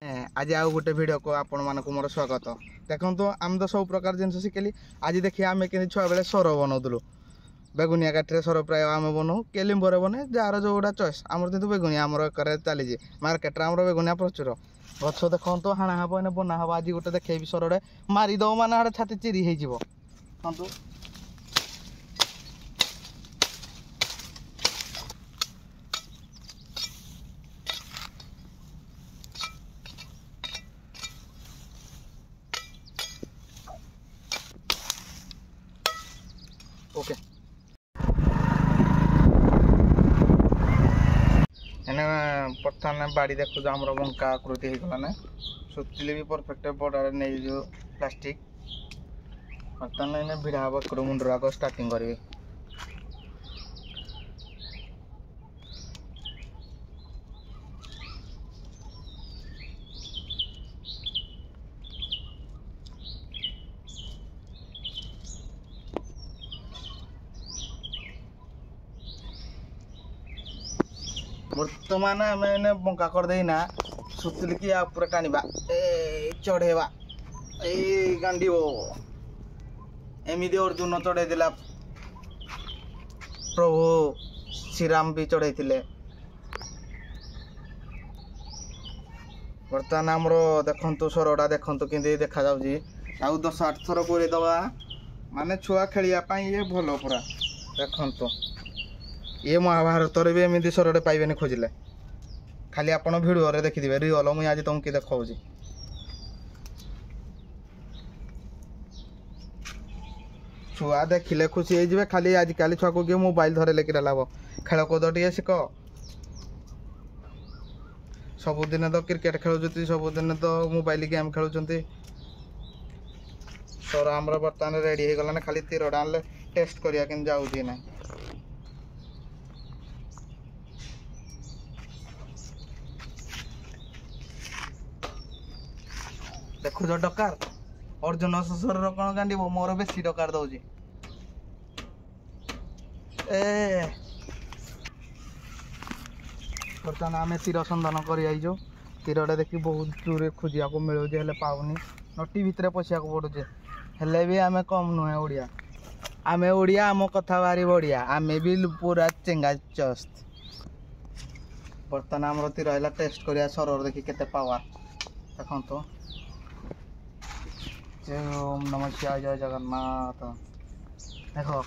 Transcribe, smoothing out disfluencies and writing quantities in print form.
आज आउ गोटे भिडियो को आपण मानक मोर स्वागत। देखो तो आम तो सब प्रकार जिन शिखिली। आज देखिए आम के छुआ बेले सर बनाऊलु बेगुनिया काठे सर प्राय आम बनाऊ के लिंबर बने जार जो गुड़ा चॉइस आमर कितु बेगुनिया आमर चली मार्केट आमर बेगुनिया प्रचुर गछ देखो तो हाणा हम एने बना हम आज गोटे देखे सरड़े मारिदे माने छाती चिरी हो ओके प्रथम बाड़ी देखो आम बंका आकृति होगलाना सुतली भी परफेक्ट बड़ा नहीं जो प्लास्टिक बर्तमान भिड़ा हम एक मुंडर आग स्टार्टिंग करी बर्तमान आम बंका कर देना सुतली कि पूरा टाणवा चढ़ेवा गांडी एमती अर्जुन चढ़े दिला प्रभु श्रीराम भी चढ़े बर्तमान आमर देखु सरटा देखु कि देखा जाऊँगी आउ 10-8 थर पूरेदवा माने छुआ खेलियापाई ये भल पूरा देखु ये महाभारत भी एमती सरटे पाइबे खोजिले खाली आपण भिडियो देखिथे रियल मुझे आज तुमको देखा छुआ देखिले खुशी हो खाली आजिकल छुआ को किए मोबाइल धरले कि लाभ खेलकूद टे शिख सबुदिन तो क्रिकेट खेलुं सबुदिन तो मोबाइल गेम खेलुं सर आमर बर्तमान रेडी हो गलाना खाली तीरटा आनले टेस्ट करिया कि जाऊँगी ना देखु डकार अर्जुन ससुर कौन गांडी मोर बेसी डकार दौजी बर्तमान आम तीर संधान कर तीरटा देखी बहुत दूर खोजा को मिलूँ पाऊनी नटी भितर पशिया पड़ुचे हेले भी आम कम नुहे ओडिया आम ओडिया आम कथा भारी बढ़िया आम भी पूरा चेंगा चस्त बर्तमान आमर तीर है टेस्ट करिया सरर देखी केते पावर देखो तो जय ओम नमः शिवाय जय जगन्नाथ देखो